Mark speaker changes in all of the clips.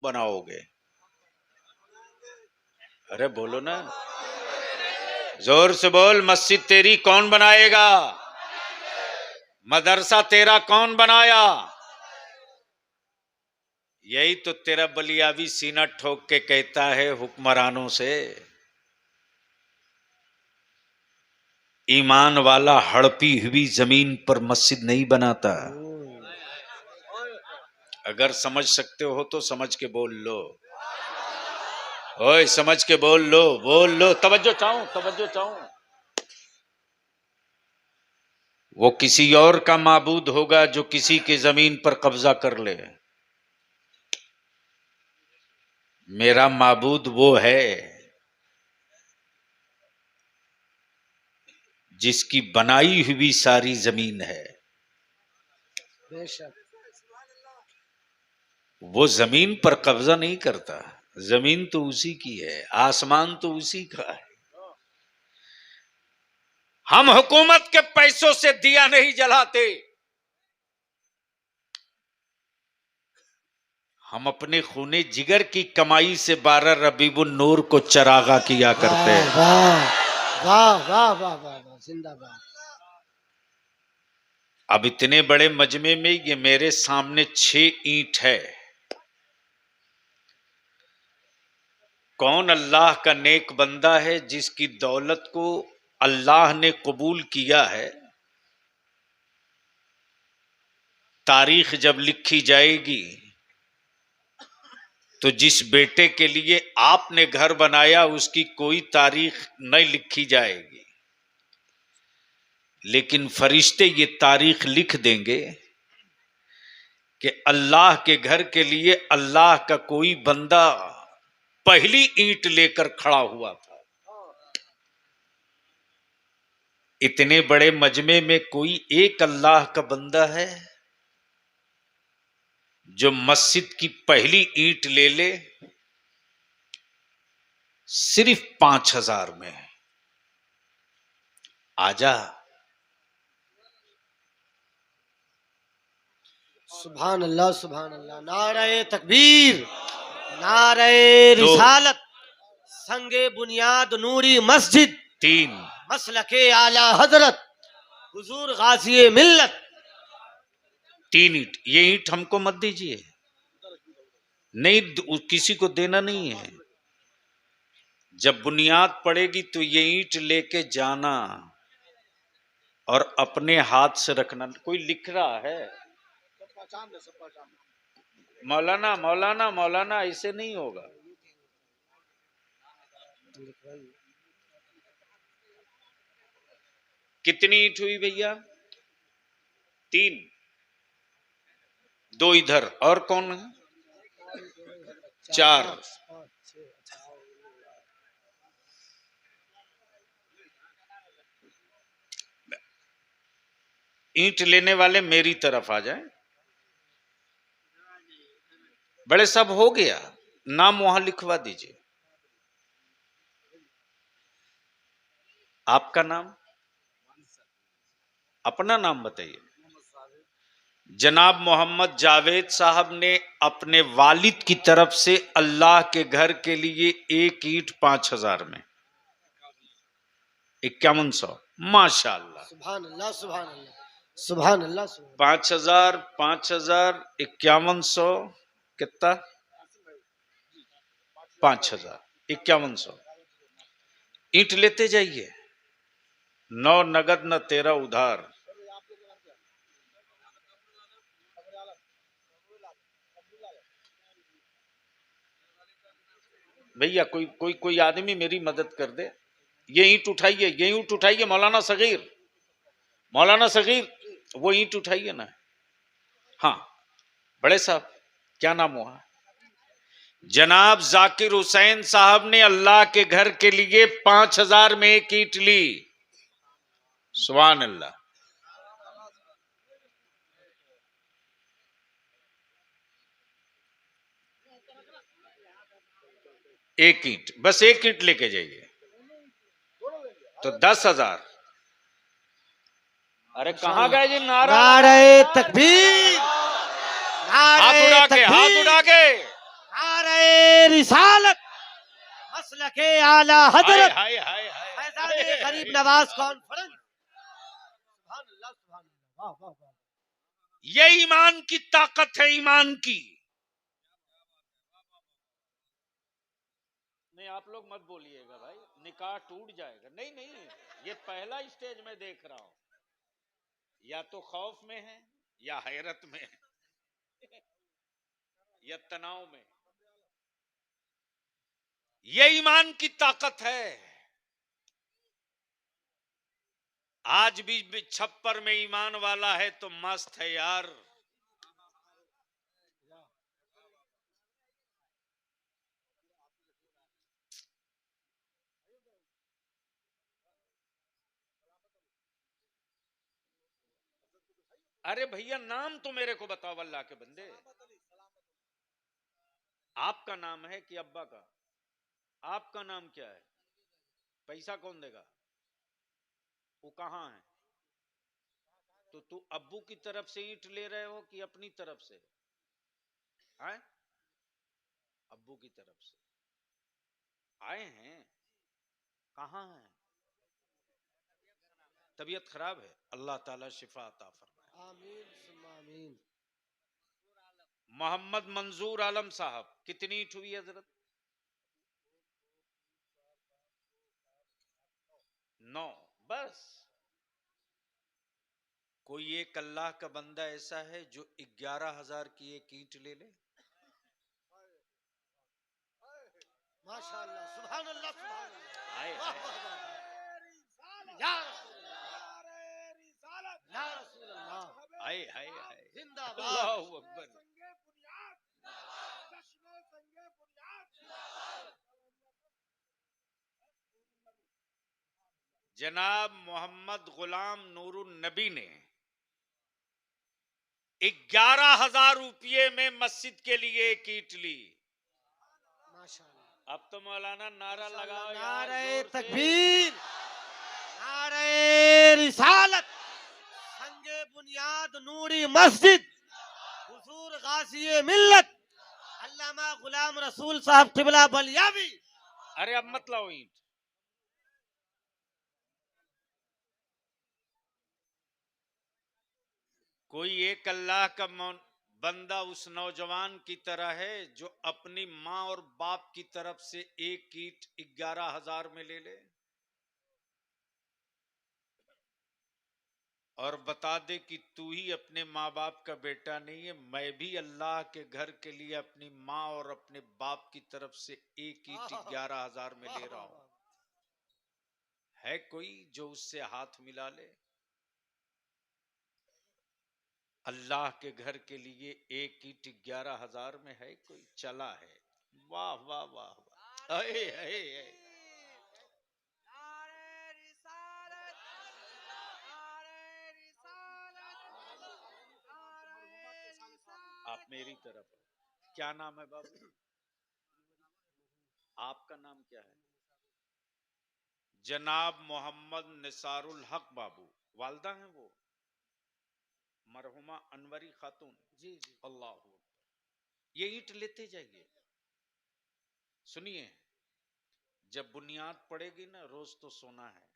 Speaker 1: बनाओगे? अरे बोलो ना, जोर से बोल। मस्जिद तेरी कौन बनाएगा? मदरसा तेरा कौन बनाया? यही तो तेरा बलियावी सीना ठोक के कहता है हुक्मरानों से, ईमान वाला हड़पी हुई जमीन पर मस्जिद नहीं बनाता। अगर समझ सकते हो तो समझ के बोल लो। ओए समझ के बोल लो, बोल लो। तवज्जो चाहूं, तवज्जो चाहूं। वो किसी और का माबूद होगा जो किसी की जमीन पर कब्जा कर ले। मेरा माबूद वो है जिसकी बनाई हुई सारी जमीन है। वो जमीन पर कब्जा नहीं करता, जमीन तो उसी की है, आसमान तो उसी का है। हम हुकूमत के पैसों से दिया नहीं जलाते, हम अपने खूने जिगर की कमाई से 12 रबीउन नूर को चरागा किया करते हैं।
Speaker 2: वाह वाह वाह वाह वाह, जिंदाबाद।
Speaker 1: अब इतने बड़े मजमे में ये मेरे सामने 6 ईंट है। कौन अल्लाह का नेक बंदा है जिसकी दौलत को अल्लाह ने कबूल किया है? तारीख जब लिखी जाएगी तो जिस बेटे के लिए आपने घर बनाया उसकी कोई तारीख नहीं लिखी जाएगी, लेकिन फरिश्ते ये तारीख लिख देंगे कि अल्लाह के घर के लिए अल्लाह का कोई बंदा पहली ईंट लेकर खड़ा हुआ था। इतने बड़े मजमे में कोई एक अल्लाह का बंदा है जो मस्जिद की पहली ईंट ले ले, सिर्फ 5,000 में। आजा।
Speaker 2: सुभान अल्लाह सुभान अल्लाह। नारे तकबीर, नारे रिसालत, संगे बुनियाद नूरी मस्जिद,
Speaker 1: 3
Speaker 2: मसलके आला हजरत, हुजूर गाजी मिल्लत।
Speaker 1: 3 ईंट। ये ईंट हमको मत दीजिए, नहीं किसी को देना नहीं है। जब बुनियाद पड़ेगी तो ये ईंट लेके जाना और अपने हाथ से रखना। कोई लिख रहा है? मौलाना मौलाना मौलाना, ऐसे नहीं होगा। कितनी ईंट हुई भैया? 3। 2 इधर, और कौन है? 4। ईंट लेने वाले मेरी तरफ आ जाएं। बड़े साहब हो गया, नाम वहां लिखवा दीजिए। आपका नाम, अपना नाम बताइए। जनाब मोहम्मद जावेद साहब ने अपने वालिद की तरफ से अल्लाह के घर के लिए एक ईंट 5,000 में, 5100। माशाअल्लाह,
Speaker 2: सुभान अल्लाह सुभान अल्लाह सुभान अल्लाह।
Speaker 1: 5,000 5,000 5100 कितना? 5,000 5100 ईंट लेते जाइए। 9 नगद न 13 उधार। भैया कोई कोई कोई आदमी मेरी मदद कर दे। ये ईंट उठाइए, ये ईंट उठाइए। मौलाना सगीर, मौलाना सगीर, वो ईंट उठाइए ना। हाँ बड़े साहब, क्या नाम हुआ? जनाब जाकिर हुसैन साहब ने अल्लाह के घर के लिए 5,000 में एक ईंट ली। सुभान अल्लाह। एक ईंट, बस एक ईंट लेके जाइए तो 10,000। अरे कहां गए जी? नारे
Speaker 2: तकबीर,
Speaker 1: हाथ उड़ा के, हाथ उड़ा के।
Speaker 2: रिसालत मसलके आला
Speaker 1: हाय
Speaker 2: हजरत
Speaker 1: हाय हाय हाय
Speaker 2: फैजाने गरीब नवाज कॉन्फ्रेंस। सुभान अल्लाह, सुभान अल्लाह, वाह वाह वाह।
Speaker 1: ये ईमान की ताकत है, ईमान की। नहीं, आप लोग मत बोलिएगा भाई, निकाह टूट जाएगा। नहीं नहीं, ये पहला स्टेज में देख रहा हूं, या तो खौफ में है, या हैरत में है, या तनाव में। ये ईमान की ताकत है। आज भी छप्पर में ईमान वाला है तो मस्त है यार। अरे भैया, नाम तो मेरे को बताओ अल्लाह के बंदे। आपका नाम है कि अब्बा का? आपका नाम क्या है? पैसा कौन देगा? वो कहां है? तो तू अब्बू की तरफ से ईंट ले रहे हो कि अपनी तरफ से? हैं? अब्बू की तरफ से आए हैं। कहां हैं? तबीयत खराब है, अल्लाह ताला शिफा अता फरमाए।
Speaker 2: आमीन सुम्मा आमीन।
Speaker 1: मोहम्मद मंजूर आलम साहब, कितनी ईंट हुई हजरत? 9। बस। कोई एक अल्लाह का बंदा ऐसा है जो 11,000 की एक ईंट ले ले?
Speaker 2: माशाअल्लाह, सुभान अल्लाह, सुभान अल्लाह,
Speaker 1: हाय
Speaker 2: वाह
Speaker 1: हाय।
Speaker 2: वाह वाह। या रसूल अल्लाह, या रसूल अल्लाह,
Speaker 1: हाय हाय हाय।
Speaker 2: जिंदाबाद।
Speaker 1: अल्लाहू अकबर। जनाब मोहम्मद गुलाम नूरुन नबी ने 11,000 रुपये में मस्जिद के लिए एक ईंट ली।
Speaker 2: माशाअल्लाह।
Speaker 1: अब तो मौलाना नारा लगाओ यार,
Speaker 2: नारे
Speaker 1: जोर से।
Speaker 2: तकबीर, नारे रिसालत, संगे बुनियाद नूरी मस्जिद, हुजूर गाज़ी मिल्लत अल्लामा गुलाम रसूल साहब किबला बलियावी।
Speaker 1: अरे अब मत लाओ ईंट। कोई एक अल्लाह का बंदा उस नौजवान की तरह है जो अपनी मां और बाप की तरफ से एक ईंट 11,000 में ले ले और बता दे कि तू ही अपने माँ बाप का बेटा नहीं है, मैं भी अल्लाह के घर के लिए अपनी माँ और अपने बाप की तरफ से एक ईंट 11,000 में ले रहा हूं। है कोई जो उससे हाथ मिला ले? अल्लाह के घर के लिए एक ईंट 11,000 में है कोई? चला है। वाह वाह वाह वाह। अरे अरे। आप मेरी तरफ आओ। क्या नाम है बाबू? आपका नाम क्या है? जनाब मोहम्मद निसारुल हक बाबू। वालदा हैं वो मरहुमा अनवरी खातून।
Speaker 2: जी जी।
Speaker 1: अल्लाह अकबर। ये ईंट लेते जाइए। सुनिए, जब बुनियाद पड़ेगी ना, रोज तो सोना है।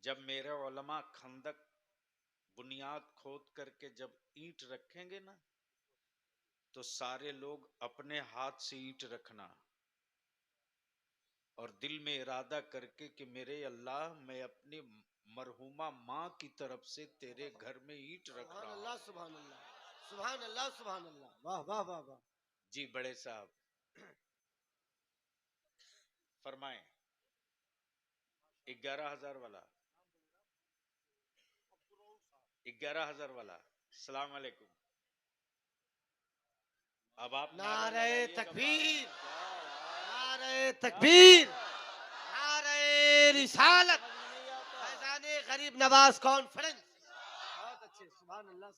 Speaker 1: जब मेरे उलमा खंदक बुनियाद खोद करके जब ईंट रखेंगे ना, तो सारे लोग अपने हाथ से ईंट रखना और दिल में इरादा करके कि मेरे अल्लाह, मैं अपनी मरहुमा माँ की तरफ से तेरे घर में ईंट रख
Speaker 2: सुभान
Speaker 1: रहा हूं।
Speaker 2: अल्लाह, सुभान अल्लाह, सुभान अल्लाह, सुभान अल्लाह, वाह वाह वाह वाह।
Speaker 1: जी बड़े साहब फरमाएं। 11,000 वाला, 11,000 वाला। सलाम अलैकुम। अब आप
Speaker 2: नारे
Speaker 1: लगाइएगा।
Speaker 2: तकबीर,
Speaker 1: क्या
Speaker 2: नारे तकबीर, नारे रिसालत, फैजाने गरीब नवाज कॉन्फ्रेंस। बहुत अच्छे, सुभान अल्लाह,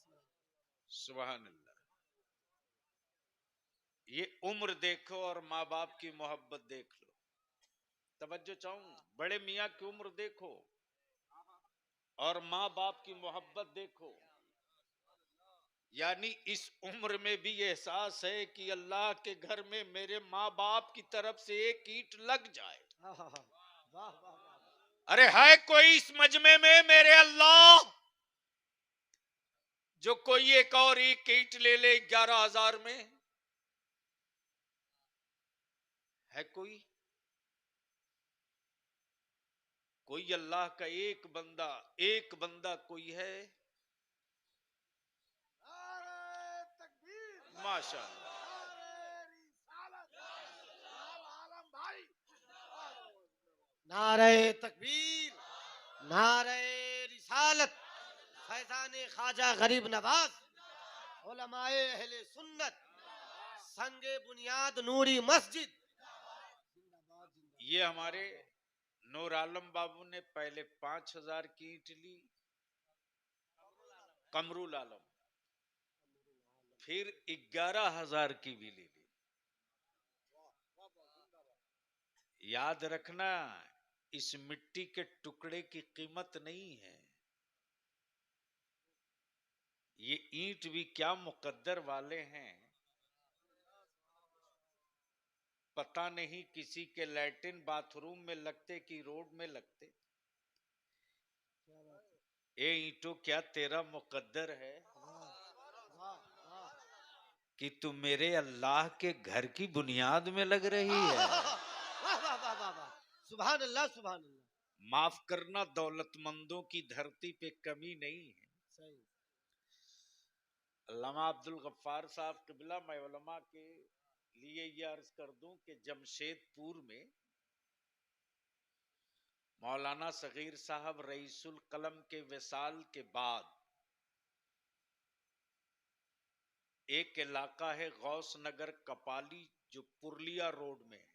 Speaker 1: सुभान अल्लाह। ये उम्र देखो और माँ बाप की मोहब्बत देख लो। तवज्जो चाहूं, बड़े मियाँ की उम्र देखो और माँ बाप की मोहब्बत देखो। यानी इस उम्र में भी एहसास है कि अल्लाह के घर में मेरे माँ बाप की तरफ से एक ईंट लग जाए।
Speaker 2: वाह वाह वाह वाह।
Speaker 1: अरे है कोई इस मजमे में मेरे अल्लाह जो कोई एक और एक ईंट ले ले 11,000 में? है कोई? कोई अल्लाह का एक बंदा कोई है?
Speaker 2: नारे तकबीर,
Speaker 1: माशाअल्लाह।
Speaker 2: नारे रिसालत, आलम भाई, नारे तकबीर, नारे रिसालत, फैजान ख्वाजा गरीब नवाज, उलमाए अहले सुन्नत, संगे बुनियाद नूरी मस्जिद।
Speaker 1: ये हमारे नूर आलम बाबू ने पहले 5,000 की ईंट ली, कमरुल आलम, फिर 11,000 की भी ले ली। याद रखना, इस मिट्टी के टुकड़े की कीमत नहीं है। ये ईंट भी क्या मुकद्दर वाले हैं। पता नहीं किसी के लैट्रिन बाथरूम में लगते कि रोड में लगते। ए ईंटों, क्या तेरा मुकद्दर है कि तू मेरे अल्लाह के घर की बुनियाद में लग रही है।
Speaker 2: वाह वाह वाह वाह वाह, सुभान अल्लाह सुभान अल्लाह।
Speaker 1: माफ करना, दौलतमंदों की धरती पे कमी नहीं है।
Speaker 2: सही।
Speaker 1: अल्लामा अब्दुल गफ्फार साहब किबला, मैं उलमा के लिए ये अर्ज कर दूं कि जमशेदपुर में मौलाना सगीर साहब रईसुल कलम के विसाल के बाद एक इलाका है गौस नगर कपाली, जो पुरलिया रोड में है।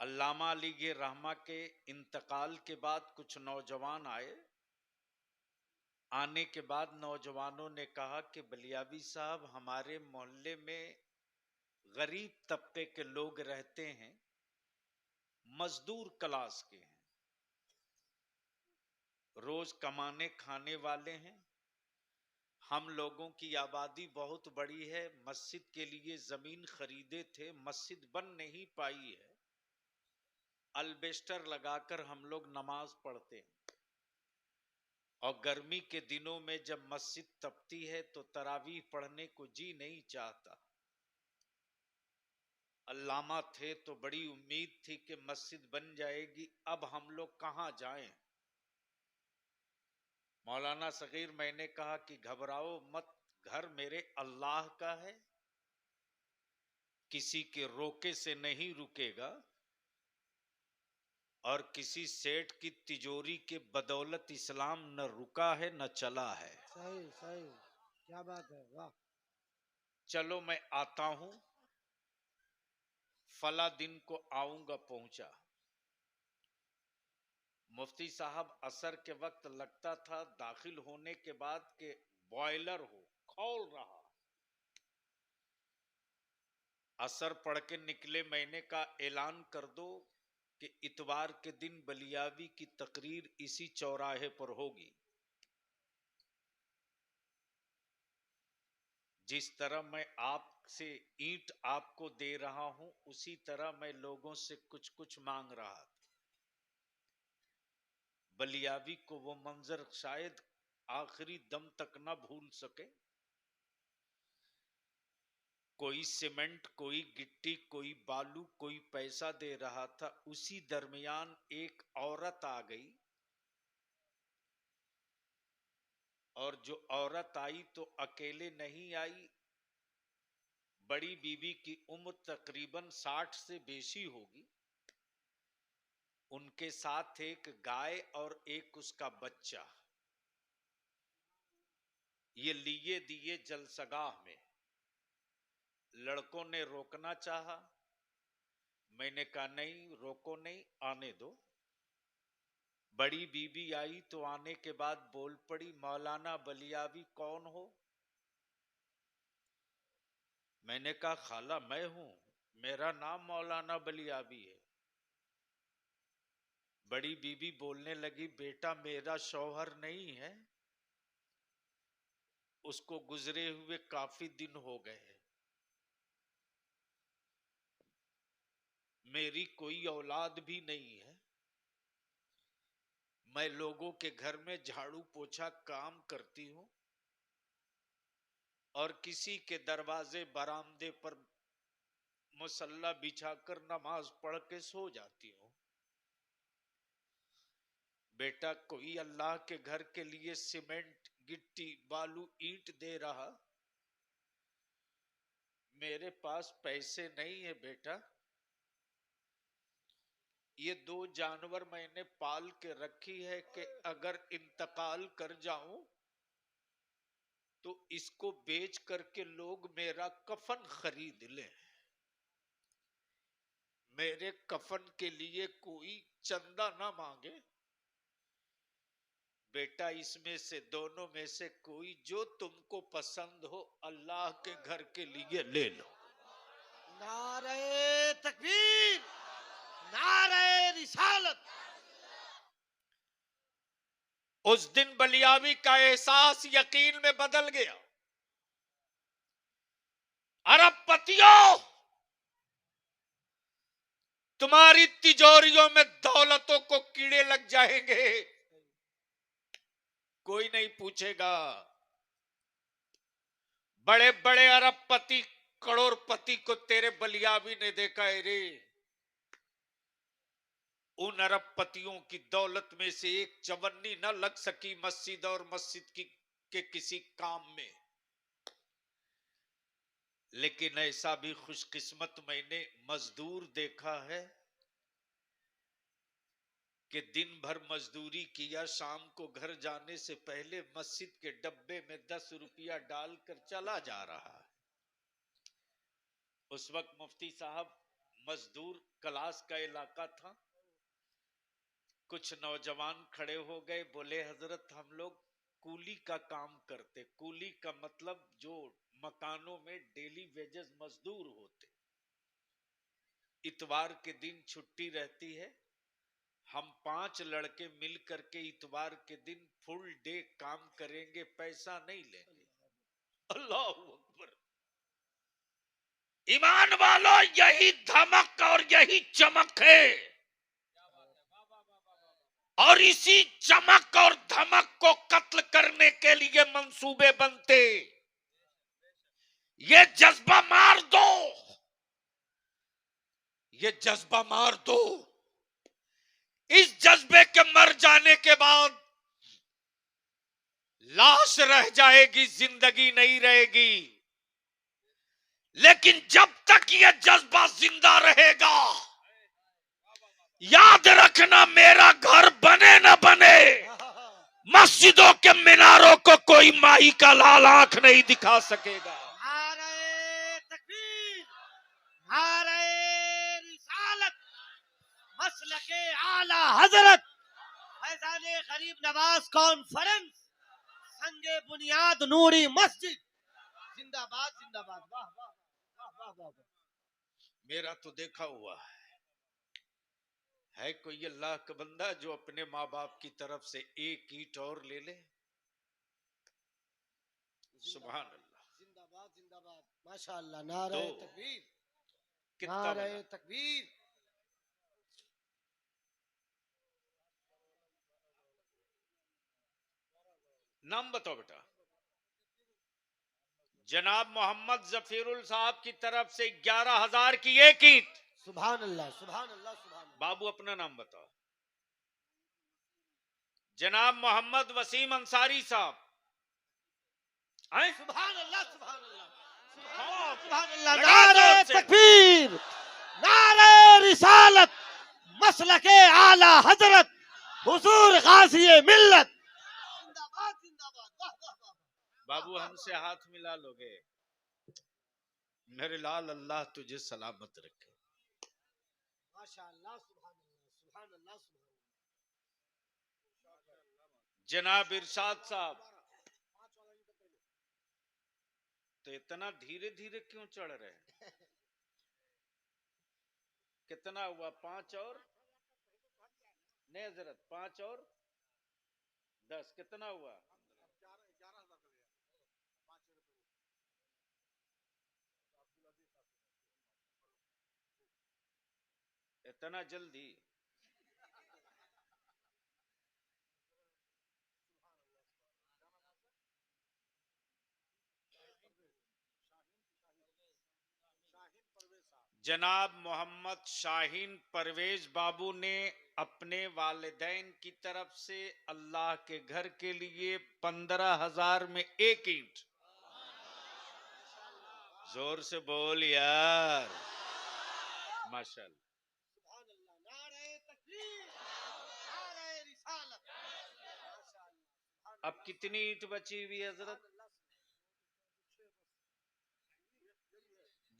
Speaker 1: अल्लामा अली रहमा के इंतकाल के बाद कुछ नौजवान आए। आने के बाद नौजवानों ने कहा कि बलियावी साहब, हमारे मोहल्ले में गरीब तबके के लोग रहते हैं, मजदूर क्लास के हैं, रोज कमाने खाने वाले हैं। हम लोगों की आबादी बहुत बड़ी है, मस्जिद के लिए जमीन खरीदे थे, मस्जिद बन नहीं पाई है, अल्बेस्टर लगाकर हम लोग नमाज पढ़ते हैं। और गर्मी के दिनों में जब मस्जिद तपती है तो तरावीह पढ़ने को जी नहीं चाहता। अल्लामा थे तो बड़ी उम्मीद थी कि मस्जिद बन जाएगी, अब हम लोग कहां जाएं। मौलाना सगीर, मैंने कहा कि घबराओ मत, घर मेरे अल्लाह का है, किसी के रोके से नहीं रुकेगा, और किसी सेठ की तिजोरी के बदौलत इस्लाम न रुका है न चला है।
Speaker 2: सही सही, क्या बात है, वाह।
Speaker 1: चलो मैं आता हूं, फला दिन को आऊंगा पहुंचा। मुफ्ती साहब असर के वक्त लगता था दाखिल होने के बाद के बॉयलर हो खौल रहा। असर पढ़ के निकले, मैंने कहा ऐलान कर दो कि इतवार के दिन बलियावी की तकरीर इसी चौराहे पर होगी। जिस तरह मैं आपसे ईंट आपको दे रहा हूं, उसी तरह मैं लोगों से कुछ कुछ मांग रहा था। बलियावी को वो मंजर शायद आखिरी दम तक न भूल सके। कोई सीमेंट, कोई गिट्टी, कोई बालू, कोई पैसा दे रहा था। उसी दरमियान एक औरत आ गई, और जो औरत आई तो अकेले नहीं आई। बड़ी बीबी की उम्र तकरीबन 60 से बेशी होगी। उनके साथ एक गाय और एक उसका बच्चा। ये लिए दिए जलसगाह में। लड़कों ने रोकना चाहा, मैंने कहा नहीं, रोको नहीं, आने दो। बड़ी बीबी आई तो आने के बाद बोल पड़ी, मौलाना बलियावी कौन हो? मैंने कहा खाला मैं हूं, मेरा नाम मौलाना बलियावी है। बड़ी बीबी बोलने लगी, बेटा मेरा शौहर नहीं है, उसको गुजरे हुए काफी दिन हो गए हैं। मेरी कोई औलाद भी नहीं है। मैं लोगों के घर में झाड़ू पोछा काम करती हूं और किसी के दरवाजे बरामदे पर मुसल्ला बिछाकर नमाज पढ़ के सो जाती हूं। बेटा, कोई अल्लाह के घर के लिए सीमेंट, गिट्टी, बालू, ईंट दे रहा, मेरे पास पैसे नहीं है बेटा। ये 2 जानवर मैंने पाल के रखी है कि अगर इंतकाल कर जाऊं तो इसको बेच करके लोग मेरा कफन खरीद लें। मेरे कफन के लिए कोई चंदा ना मांगे। बेटा, इसमें से दोनों में से कोई जो तुमको पसंद हो अल्लाह के घर के लिए ले लो।
Speaker 2: नारे तकबीर, नारे रिसालत।
Speaker 1: उस दिन बलियावी का एहसास यकीन में बदल गया। अरबपतियों, तुम्हारी तिजोरियों में दौलतों को कीड़े लग जाएंगे, कोई नहीं पूछेगा। बड़े बड़े अरबपति, करोड़पति को तेरे बलियावी ने देखा है रे। उन अरबपतियों की दौलत में से एक चवन्नी न लग सकी मस्जिद और मस्जिद के किसी काम में। लेकिन ऐसा भी खुशकिस्मत मैंने मजदूर देखा है कि दिन भर मजदूरी किया, शाम को घर जाने से पहले मस्जिद के डब्बे में 10 रुपया डालकर चला जा रहा है। उस वक्त मुफ्ती साहब, मजदूर क्लास का इलाका था। कुछ नौजवान खड़े हो गए, बोले हजरत हम लोग कूली का काम करते। कूली का मतलब जो मकानों में डेली वेजेस मजदूर होते। इतवार के दिन छुट्टी रहती है, हम 5 लड़के मिल करके इतवार के दिन फुल डे काम करेंगे, पैसा नहीं लेंगे। अल्लाह अकबर। ईमान वालों, यही धमक और यही चमक है। और इसी चमक और धमक को कत्ल करने के लिए मंसूबे बनते। ये जज्बा मार दो, ये जज्बा मार दो। इस जज्बे के मर जाने के बाद लाश रह जाएगी, जिंदगी नहीं रहेगी। लेकिन जब तक ये जज्बा जिंदा रहेगा, याद रखना, मेरा घर बने न बने, मस्जिदों के मीनारों को कोई माई का लाल आंख नहीं दिखा सकेगा।
Speaker 2: नारे तकबीर, नारे रिसालत, मसलके आला हजरत, फैजाने गरीब नवाज कॉन्फ्रेंस, संगे बुनियाद नूरी मस्जिद, जिंदाबाद जिंदाबाद। वाह वाह वाह वाह वाह वाह।
Speaker 1: मेरा तो देखा हुआ है कोई अल्लाह का बंदा जो अपने माँ बाप की तरफ से एक ईंट और ले ले? सुभान अल्लाह,
Speaker 2: जिंदाबाद जिंदाबाद, माशाअल्लाह। नारे
Speaker 1: तो
Speaker 2: तकबीर,
Speaker 1: कितना
Speaker 2: नारे
Speaker 1: बना?
Speaker 2: तकबीर।
Speaker 1: नाम बताओ बेटा। जनाब मोहम्मद जफीरुल साहब की तरफ से 11,000 की एक ईंट।
Speaker 2: सुभान अल्लाह, सुभान अल्लाह, सुभान अल्लाह।
Speaker 1: बाबू अपना नाम बताओ। जनाब मोहम्मद वसीम अंसारी साहब आए?
Speaker 2: सुभान अल्लाह, सुभान अल्लाह,
Speaker 1: हाँ,
Speaker 2: सुभान अल्लाह।
Speaker 1: लगा
Speaker 2: नारे
Speaker 1: जोर से।
Speaker 2: तकबीर, नारे रिसालत, मसलके आला हजरत, हुजूर गाज़ी मिल्लत, जिंदाबाद जिंदाबाद। वाह वाह वाह।
Speaker 1: बाबू हमसे हाथ मिला लोगे? मेरे लाल, अल्लाह तुझे सलामत रखे।
Speaker 2: माशाअल्लाह, सुभान अल्लाह, सुभान अल्लाह, सुभान अल्लाह।
Speaker 1: जनाब इरशाद साहब, तो इतना धीरे धीरे क्यों चढ़ रहे हैं? कितना हुआ? 5 और नहीं हजरत, 5 और 10 कितना हुआ? इतना जल्दी? जनाब मोहम्मद शाहीन परवेज बाबू ने अपने वालिदैन की तरफ से अल्लाह के घर के लिए 15,000 में एक ईंट। जोर से बोल यार, माशाल्लाह।
Speaker 2: नारे तकबीर, नारे रिसालत।
Speaker 1: अब कितनी ईंट बची हुई है हजरत?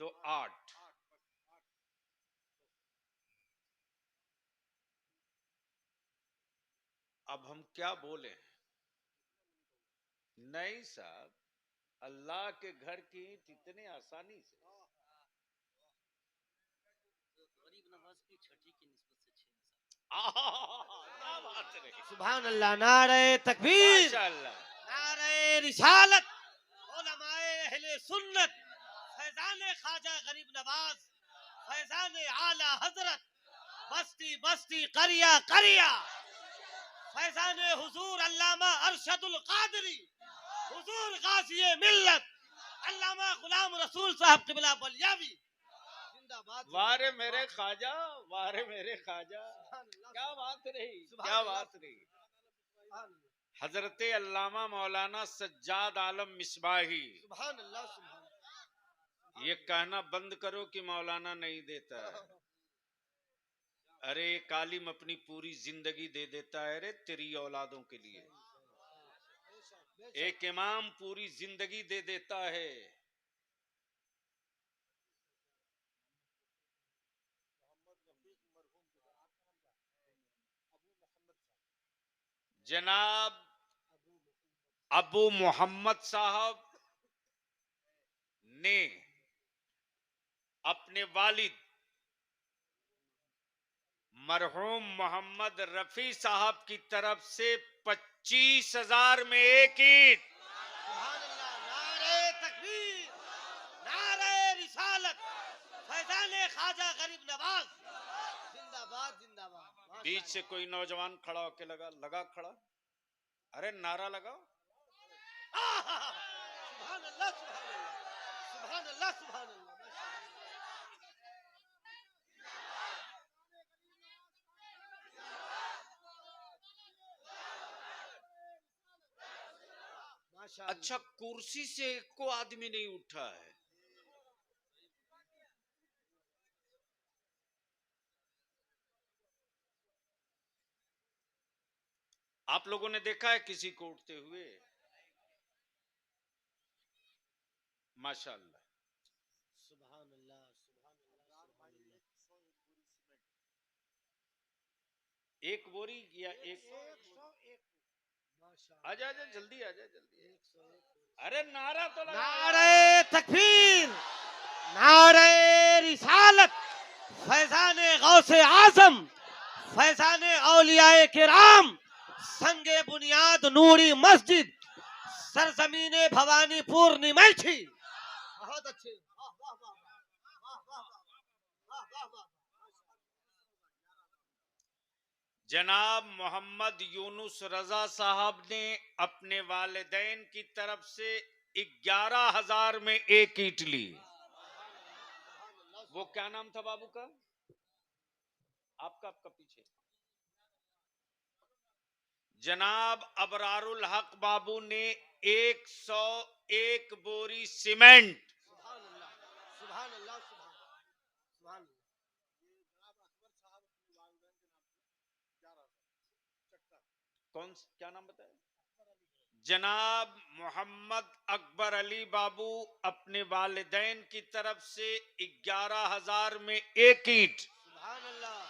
Speaker 1: 2 8। अब हम क्या बोले? नहीं साहब, अल्लाह के घर की ईंट इतने आसानी से।
Speaker 3: गरीब नवाज की छठी की निस्बत से 6
Speaker 1: क्या बात है,
Speaker 2: सुभान अल्लाह, नारे तकबीर,
Speaker 1: माशाल्लाह।
Speaker 2: नारे रिसालत। उलमाए अहले सुन्नत, फैजान ख्वाजा गरीब नवाज, फैजान आला हजरत, बस्ती बस्ती करिया करिया, फैजान हुजूर अल्लामा अरशदुल कादरी, हुजूर गाज़ी मिल्लत अल्लामा गुलाम रसूल साहब क़िबला बलियावी जिंदाबाद।
Speaker 1: वारे मेरे ख्वाजा, वारे मेरे ख्वाजा, क्या बात रही, क्या बात रही। हजरत अल्लामा मौलाना सज्जाद आलम मिसबाही,
Speaker 2: सुभान अल्लाह, सुभान अल्लाह।
Speaker 1: ये कहना बंद करो कि मौलाना नहीं देता है। अरे कालिम अपनी पूरी जिंदगी दे देता है रे तेरी औलादों के लिए। एक इमाम पूरी जिंदगी दे देता है। जनाब अबू मोहम्मद साहब ने अपने वालिद मरहूम मोहम्मद रफी साहब की तरफ से 25,000 में एक ईंट।
Speaker 2: सुभान अल्लाह, नारे तकबीर, नारे रिसालत, फैजान ख्वाजा गरीब नवाज जिंदाबाद जिंदाबाद।
Speaker 1: बीच से कोई नौजवान खड़ा होके लगा खड़ा, अरे नारा लगाओ।
Speaker 2: सुभान अल्लाह, सुभान अल्लाह, सुभान अल्लाह।
Speaker 1: अच्छा, कुर्सी से एक को आदमी नहीं उठा है। आप लोगों ने देखा है किसी को उठते हुए? माशाल्लाह,
Speaker 2: सुभान अल्लाह, सुभान अल्लाह, सुभान अल्लाह।
Speaker 1: एक बोरी या एक?
Speaker 2: 101, माशाअल्लाह।
Speaker 1: आजा आजा, जल्दी आजा, जल्दी। अरे नारा तो लगा।
Speaker 2: नारे तकबीर, नारे रिसालत, फैजान गौसे आजम, फैजान औलियाए किराम, संगे बुनियाद नूरी मस्जिद, सरजमीने भवानीपुर निमैठी। बहुत अच्छे, वाह वाह वाह वाह वाह वाह वाह वाह।
Speaker 1: जनाब मोहम्मद यूनुस रजा साहब ने अपने वालिदैन की तरफ से 11,000 में एक ईंट ली। वो क्या नाम था बाबू का? आपका पीछे जनाब अबरारुल हक बाबू ने 101 बोरी सीमेंट।
Speaker 2: सुभान अल्लाह, सुभान अल्लाह, सुभान अल्लाह।
Speaker 1: कौन, क्या नाम बताया? जनाब मोहम्मद अकबर अली बाबू अपने वालिदैन की तरफ से 11,000 में एक ईंट।
Speaker 2: सुभान अल्लाह,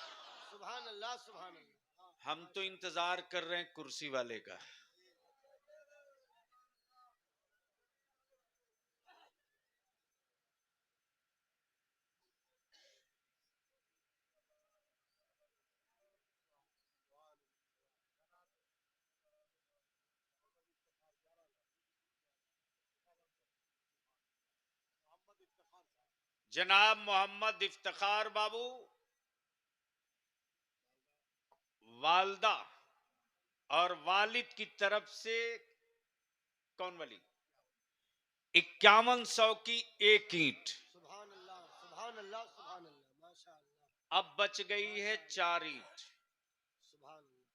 Speaker 2: सुभान अल्लाह, सुभान अल्लाह।
Speaker 1: हम तो इंतजार कर रहे हैं कुर्सी वाले का। जनाब मोहम्मद इफ्तिखार बाबू वालदा और वालिद की तरफ से कौन वाली 5100 की एक ईंट।
Speaker 2: सुभान अल्लाह, सुभान अल्लाह, सुभान अल्लाह, माशा अल्लाह,
Speaker 1: अब बच गई है 4 ईंट।
Speaker 2: सुभान अल्लाह,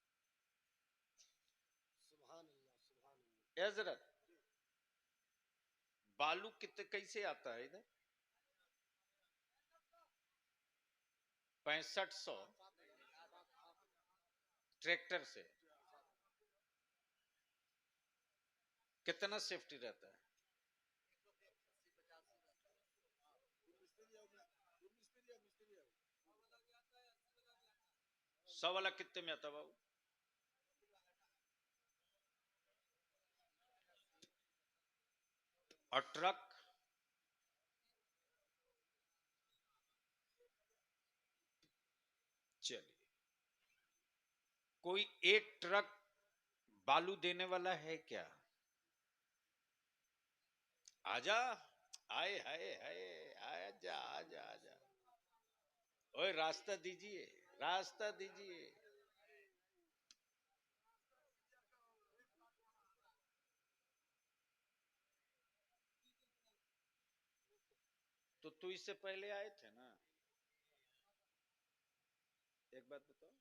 Speaker 2: सुभान अल्लाह, सुभान अल्लाह।
Speaker 1: हजरत बालू कितने कैसे आता है इधर 6500 ट्रैक्टर से कितना सेफ्टी रहता है 100 वाला कितने में आता बाबू और ट्रक चलिए कोई एक ट्रक बालू देने वाला है क्या आजा आए हाय हाय आजा आजा आजा ओए रास्ता दीजिए रास्ता दीजिए तो तू इससे पहले आए थे ना एक बात बताओ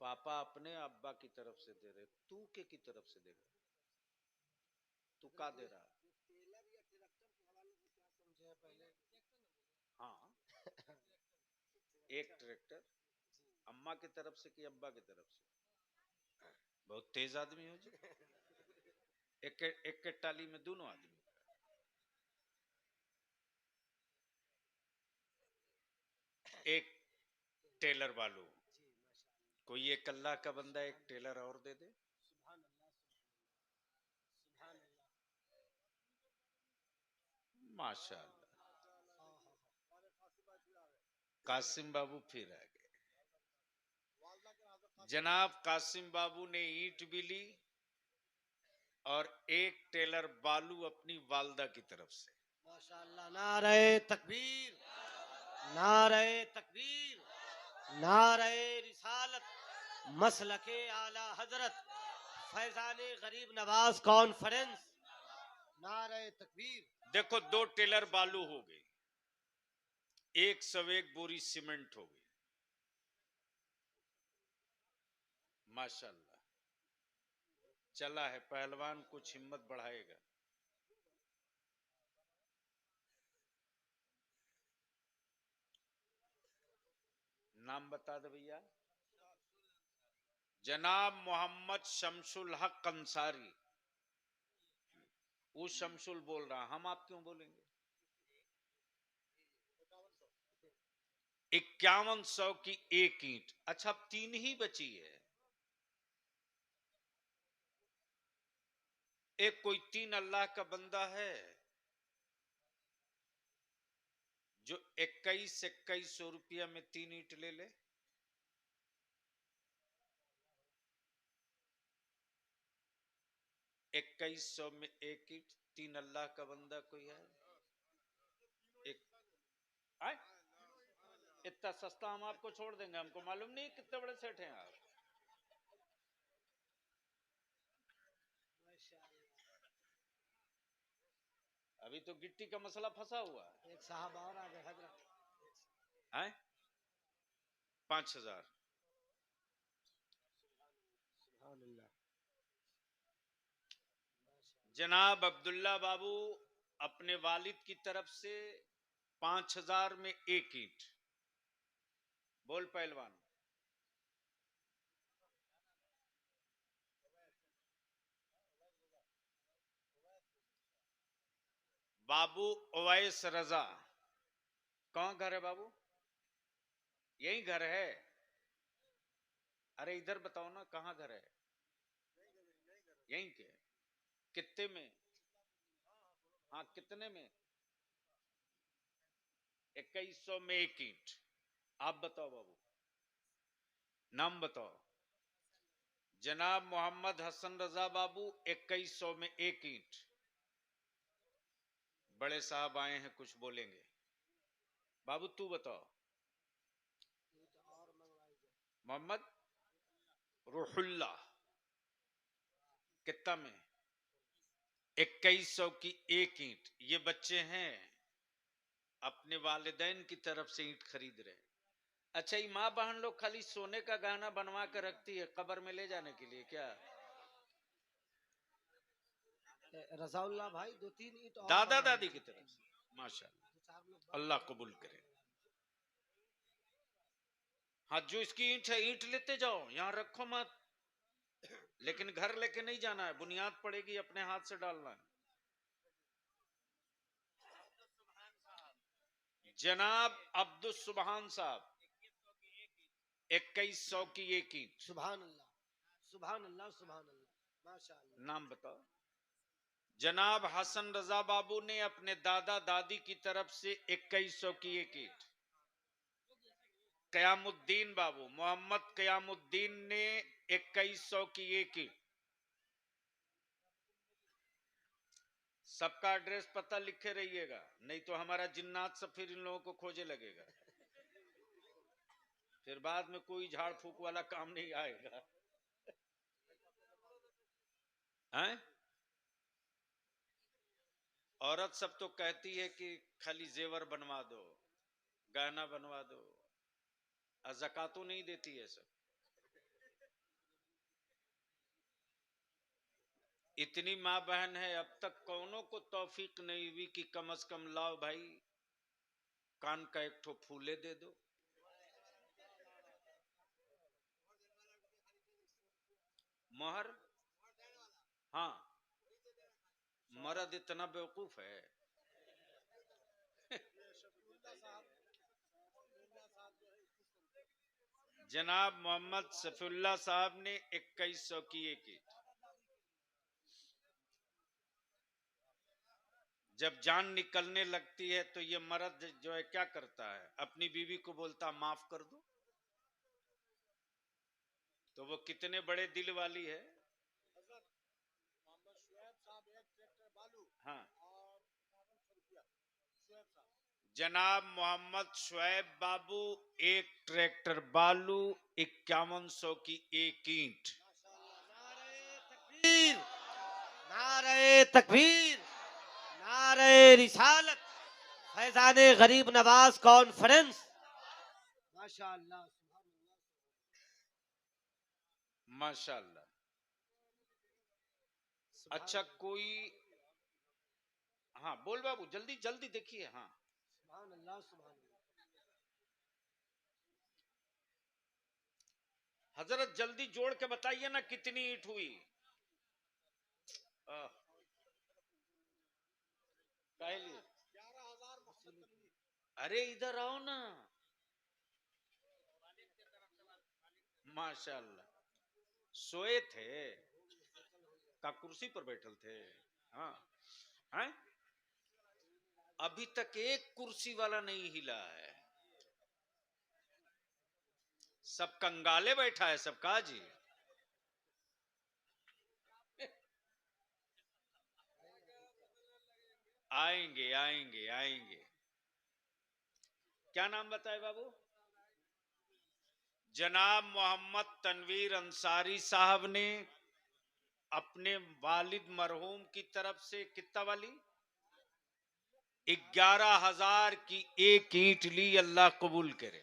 Speaker 1: पापा अपने अब्बा की तरफ से दे रहे तू की तरफ से देगा तू का दे रहा
Speaker 2: टेलर या ट्रैक्टर के हवाले से क्या समझे हैं पहले?
Speaker 1: हाँ एक ट्रैक्टर अम्मा की तरफ से कि अब्बा की तरफ से बहुत तेज आदमी हो जी एक के टाली में दोनों आदमी एक टेलर वालों
Speaker 2: जी माशा अल्लाह,
Speaker 1: कोई एक अल्लाह का बंदा एक टेलर और दे दे
Speaker 2: सुभान अल्लाह, सुभान अल्लाह,
Speaker 1: माशाअल्लाह
Speaker 2: हाँ हाँ हाँ,
Speaker 1: कासिम बाबू फिर आ गए जनाब कासिम बाबू ने ईंट भी ली और एक टेलर बालू अपनी वालदा की तरफ से
Speaker 2: माशा अल्लाह, नारे तकबीर, नारे तकबीर, नारे रिसालत, मसलके आला हजरत, फैजाने गरीब नवाज कॉन्फ्रेंस, नारे तकबीर।
Speaker 1: देखो 2 टेलर बालू हो गई 101 बोरी सीमेंट हो गई माशाअल्लाह चला है पहलवान कुछ हिम्मत बढ़ाएगा नाम बता दे भैया जनाब मोहम्मद शमसुल हक अंसारी वो शमसुल बोल रहा हम आप क्यों बोलेंगे 5100 की एक ईंट अच्छा अब 3 ही बची है एक कोई 3 अल्लाह का बंदा है जो 2100 रुपया में 3 ईंट ले ले 2100 में एक ईंट 3 अल्लाह का बंदा कोई है एक आए इतना सस्ता हम आपको छोड़ देंगे हमको मालूम नहीं कितने बड़े सेठ हैं आप अभी तो गिट्टी का मसला फंसा हुआ है
Speaker 2: एक साहब और आ गए हजरत,
Speaker 1: हैं 5000
Speaker 2: सुभान अल्लाह,
Speaker 1: जनाब अब्दुल्ला बाबू अपने वालिद की तरफ से 5000 में एक ईंट बोल पहलवान बाबू ओवैस रजा कौन घर है बाबू यही घर है अरे इधर बताओ ना कहां घर है यहीं के कितने में हाँ कितने में 2100 में एक ईंट आप बताओ बाबू नाम बताओ जनाब मोहम्मद हसन रजा बाबू 2100 में एक ईंट बड़े साहब आए हैं कुछ बोलेंगे बाबू तू बताओ
Speaker 2: ईंट और मंगवाई जाए,
Speaker 1: मोहम्मद रूहुल्ला कितना में 2100 की एक ईंट। ये बच्चे हैं अपने वालिदैन की तरफ से ईंट खरीद रहे। अच्छा, ये माँ बहन लोग खाली सोने का गहना बनवा कर रखती है कब्र में ले जाने के लिए क्या?
Speaker 2: रजाउल्लाह भाई 2-3 ईंट और
Speaker 1: दादा
Speaker 2: बनवाएंगे।
Speaker 1: दादी की तरफ से, माशाल्लाह, अल्लाह कबूल करे। हाँ, जो इसकी ईंट है ईंट लेते जाओ, यहाँ रखो मत, लेकिन घर लेके नहीं जाना है, बुनियाद पड़ेगी अपने हाथ से डालना है। जनाब अब्दुल सुबहान साहब 2100 की एक ईंट।
Speaker 2: सुभान अल्लाह, सुभान अल्लाह, सुभान अल्लाह, माशाअल्लाह।
Speaker 1: नाम बताओ। जनाब हसन रजा बाबू ने अपने दादा दादी की तरफ से 2100 की एक ईंट। कयामुद्दीन बाबू, मोहम्मद कयामुद्दीन ने 2100 की एक ईंट। सबका एड्रेस पता लिखे रहिएगा, नहीं तो हमारा जिन्नात सब फिर इन लोगों को खोजे लगेगा, फिर बाद में कोई झाड़ फूक वाला काम नहीं आएगा। हैं? औरत सब तो कहती है कि खाली जेवर बनवा दो, गहना बनवा दो, ज़कातो नहीं देती है सब। इतनी माँ बहन है, अब तक कौनों को तौफीक नहीं हुई कि कम से कम लाओ भाई कान का एक ठो फूले दे दो। मोहर, हाँ, मर्द इतना बेवकूफ है। जनाब मोहम्मद सफीउल्लाह साहब ने 2100 की एक ईंट। जब जान निकलने लगती है तो ये मर्द जो है क्या करता है, अपनी बीवी को बोलता माफ कर दो। तो वो कितने बड़े दिल वाली है। हाँ, जनाब मोहम्मद शुएब बाबू एक ट्रैक्टर बालू 5100 की एक ईंट।
Speaker 2: तकबीर, नारे तकबीर, नारे रिसालत, फैजाने गरीब नवाज कॉन्फ्रेंस, माशाअल्लाह,
Speaker 1: माशाल्लाह। अच्छा, कोई, हाँ बोल बाबू, जल्दी जल्दी देखिए। हाँ,
Speaker 2: सुभान अल्लाह, सुभान अल्लाह।
Speaker 1: हजरत जल्दी जोड़ के बताइए ना कितनी ईंट हुई। पहली, अरे इधर आओ ना, माशाल्लाह। सोए थे का कुर्सी पर बैठल थे। हाँ, हैं? अभी तक एक कुर्सी वाला नहीं हिला है, सब कंगाले बैठा है सब काजी। आएंगे आएंगे आएंगे। क्या नाम बताए बाबू? जनाब मोहम्मद तनवीर अंसारी साहब ने अपने वालिद मरहूम की तरफ से कितना वाली 11,000 की एक ईंट ली, अल्लाह कबूल करे।